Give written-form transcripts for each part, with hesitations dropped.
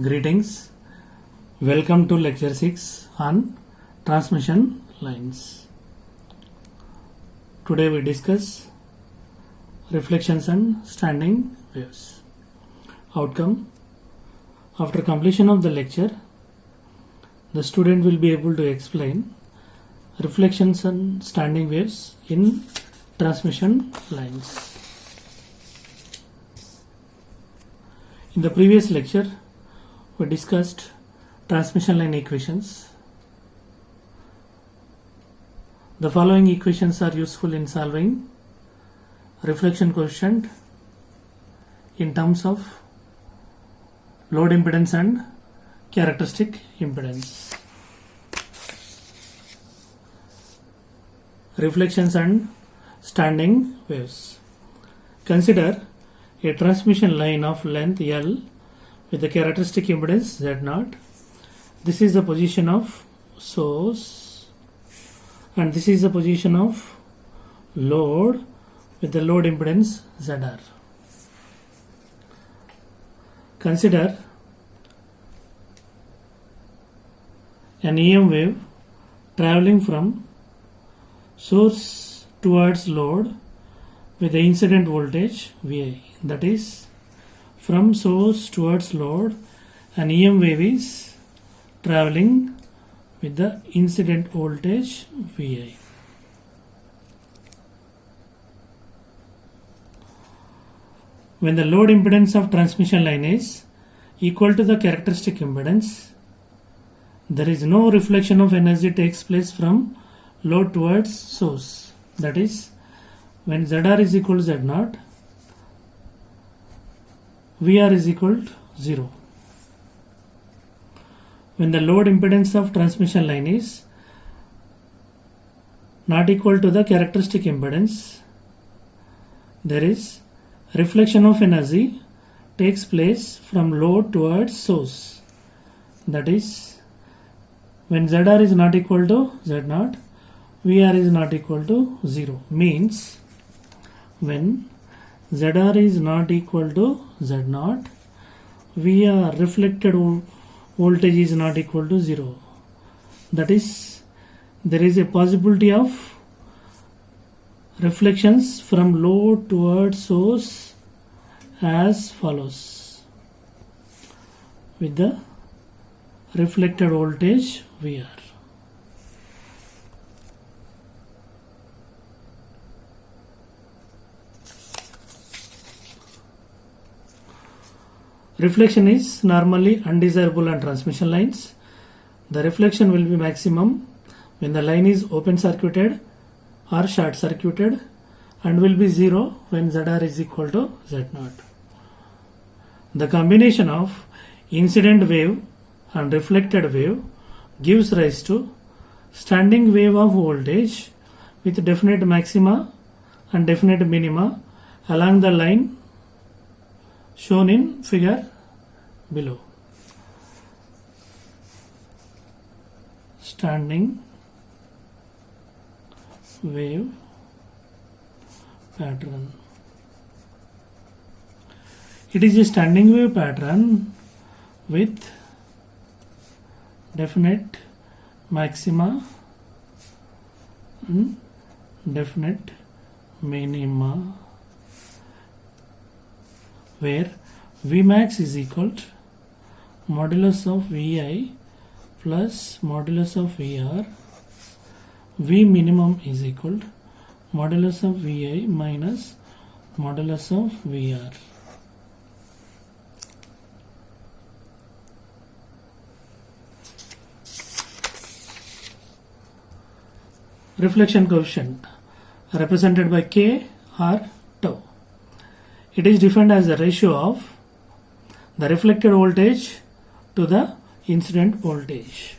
Greetings. Welcome to lecture 6 on transmission lines. Today we discuss reflections and standing waves. Outcome: after completion of the lecture, the student will be able to explain reflections and standing waves in transmission lines. In the previous lecture, we discussed transmission line equations. The following equations are useful in solving reflection coefficient in terms of load impedance and characteristic impedance. Reflections and standing waves. Consider a transmission line of length L with the characteristic impedance Z0. This is the position of source and this is the position of load with the load impedance ZR. Consider an EM wave traveling from source towards load with the incident voltage Vi. That is, from source towards load, an EM wave is traveling with the incident voltage Vi. When the load impedance of transmission line is equal to the characteristic impedance, there is no reflection of energy takes place from load towards source. That is, when ZR is equal to Z0, VR is equal to 0. When the load impedance of transmission line is not equal to the characteristic impedance, there is reflection of energy takes place from load towards source. That is, when ZR is not equal to Z0, VR is not equal to 0. Means when ZR is not equal to Z0, VR reflected voltage is not equal to 0. That is, there is a possibility of reflections from load towards source as follows, with the reflected voltage VR. Reflection is normally undesirable on transmission lines. The reflection will be maximum when the line is open circuited or short circuited and will be 0 when ZR is equal to Z0. The combination of incident wave and reflected wave gives rise to standing wave of voltage with definite maxima and definite minima along the line shown in figure below. Standing wave pattern. It is a standing wave pattern with definite maxima and definite minima, where Vmax is equal to modulus of Vi plus modulus of VR. V minimum is equal to modulus of Vi minus modulus of VR. Reflection coefficient represented by K or tau. It is defined as the ratio of the reflected voltage to the incident voltage.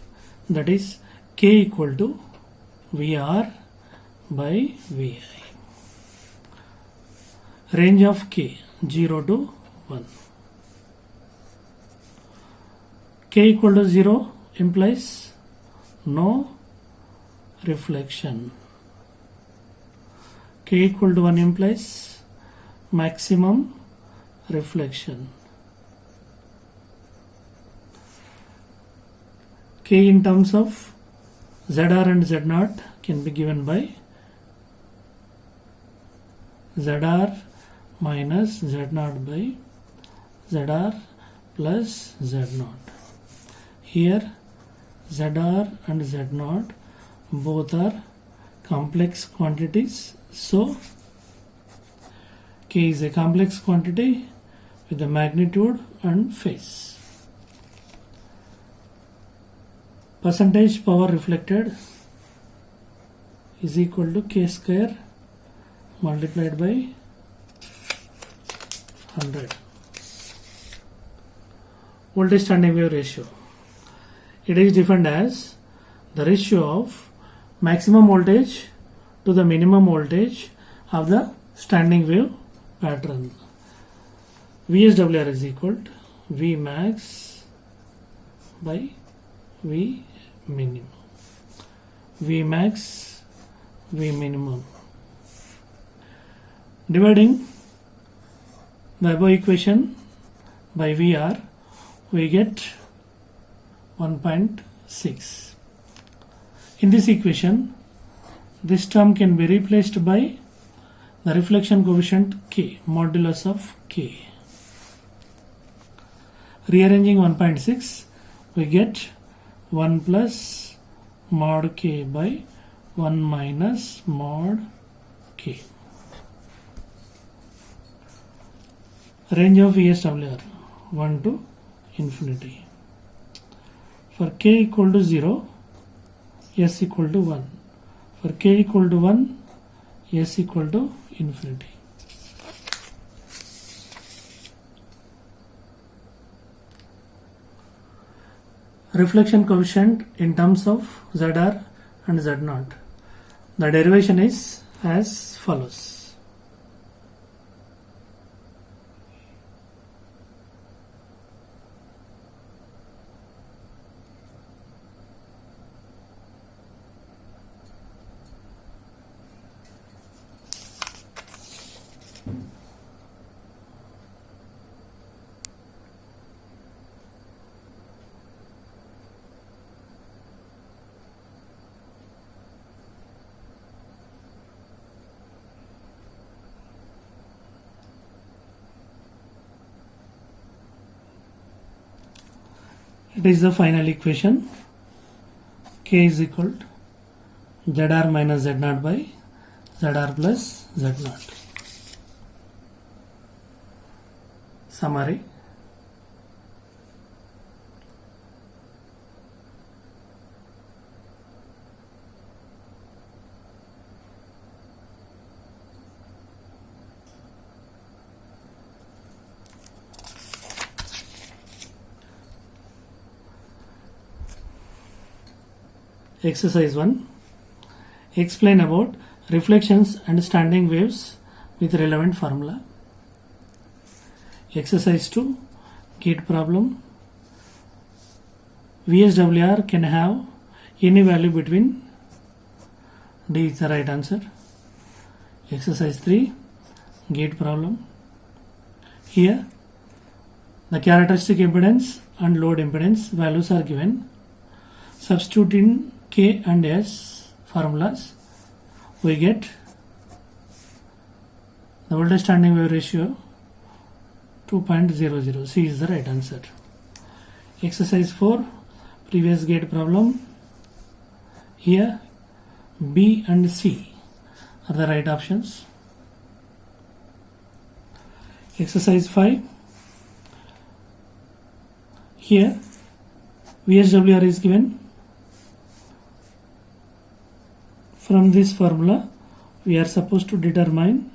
That is, K equal to VR by Vi. Range of K 0 to 1. K equal to 0 implies no reflection. K equal to 1 implies maximum reflection. K in terms of ZR and Z0 can be given by ZR minus Z0 by ZR plus Z0. Here ZR and Z0 both are complex quantities, so K is a complex quantity with the magnitude and phase. Percentage power reflected is equal to K square multiplied by 100. Voltage standing wave ratio. It is defined as the ratio of maximum voltage to the minimum voltage of the standing wave pattern. VSWR is equal to V max by V minimum. V max, V minimum. Dividing the above equation by VR, we get 1.6. In this equation, this term can be replaced by the reflection coefficient K, modulus of K. Rearranging 1.6, we get 1 plus mod K by 1 minus mod K. Range of VSWR 1 to infinity. For K equal to 0, S equal to 1. For K equal to 1, S equal to infinity. Reflection coefficient in terms of ZR and Z0. The derivation is as follows. It is the final equation. K is equal to ZR minus Z0 by ZR plus Z0. Summary. Exercise 1. Explain about reflections and standing waves with relevant formula. Exercise 2. Gate problem. VSWR can have any value between. D is the right answer. Exercise 3. Gate problem. Here the characteristic impedance and load impedance values are given. Substitute in K and S formulas, we get the voltage standing wave ratio 2.00. C is the right answer. Exercise 4. Previous gate problem. Here B and C are the right options. Exercise 5. Here VSWR is given. From this formula, we are supposed to determine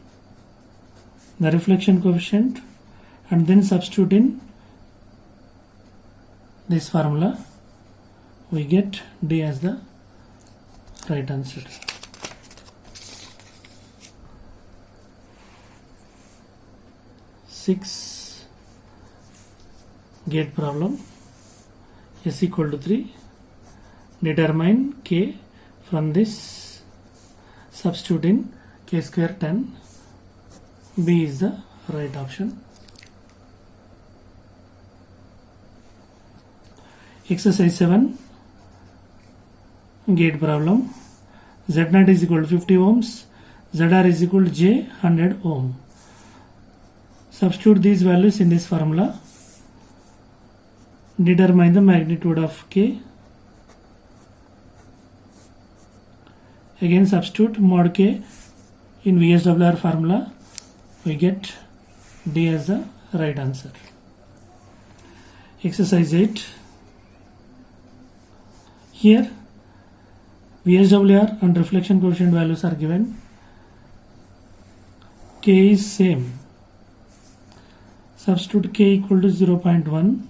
the reflection coefficient and then substitute in this formula. We get D as the right answer. Six gate problem. S equal to 3. Determine K from this. Substitute in K square 10. B is the right option. Exercise 7. gate problem. Z0 is equal to 50 ohms, ZR is equal to J 100 ohm. Substitute these values in this formula. Determine the magnitude of K. Again substitute mod K in VSWR formula. We get D as the right answer. Exercise 8. Here VSWR and reflection coefficient values are given. K is same. Substitute K equal to 0.1.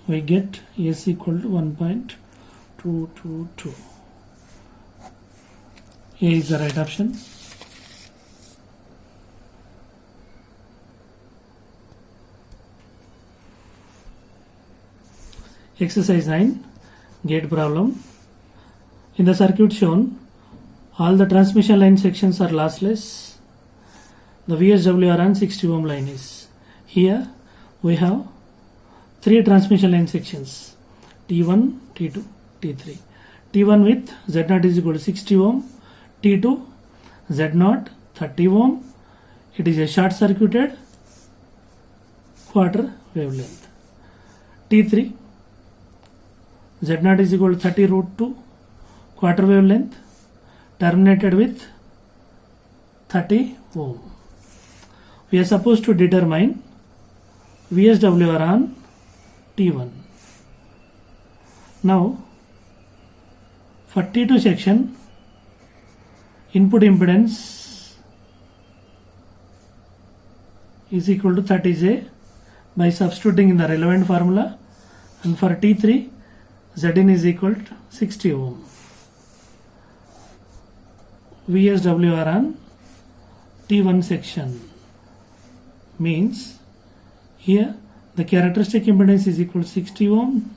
We get S equal to 1.222. A is the right option. Exercise 9. Gate problem. In the circuit shown, all the transmission line sections are lossless. The VSWR on 60 ohm line is. Here we have 3 transmission line sections, T1, T2, T3. T1 with Z0 is equal to 60 ohm, T2 Z0 30 ohm. It is a short circuited quarter wavelength. T3 Z0 is equal to 30 root 2 quarter wavelength terminated with 30 ohm. We are supposed to determine VSWR on T1. Now for T2 section, input impedance is equal to 30J by substituting in the relevant formula, and for T3 Zin is equal to 60 ohm. VSWR on T1 section means here the characteristic impedance is equal to 60 ohm,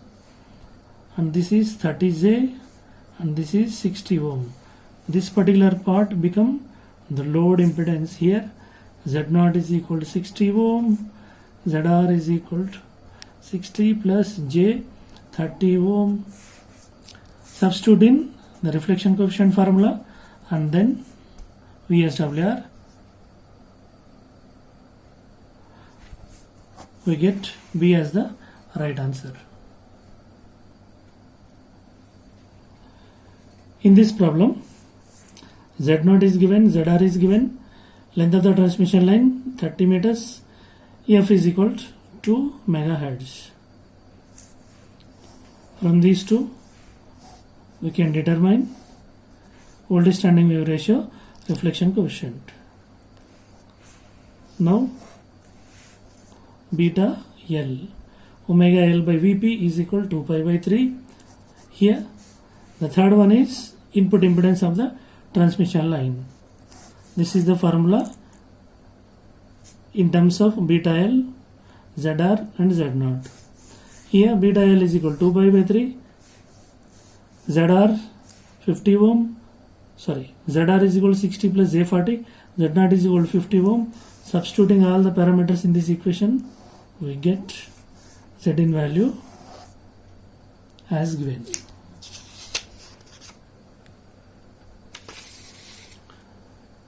and this is 30J, and this is 60 ohm. This particular part become the load impedance. Here Z0 is equal to 60 ohm, ZR is equal to 60 plus J 30 ohm. Substitute in the reflection coefficient formula and then VSWR. We get B as the right answer. In this problem, Z0 is given, ZR is given, length of the transmission line 30 meters, F is equal to 2 megahertz. From these two, we can determine voltage standing wave ratio, reflection coefficient. Now, beta L, omega L by Vp is equal to 2 pi by 3. Here, the third one is input impedance of the transmission line. This is the formula in terms of beta L, ZR and Z0. Here beta L is equal to 2 pi by 3, ZR 50 ohm, ZR is equal to 60 plus J40, Z0 is equal to 50 ohm. Substituting all the parameters in this equation, we get Zin value as given.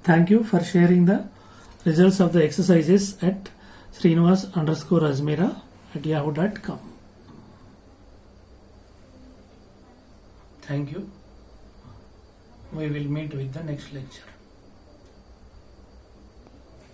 Thank you for sharing the results of the exercises at Srinivas_Azmira@yahoo.com. Thank you. We will meet with the next lecture.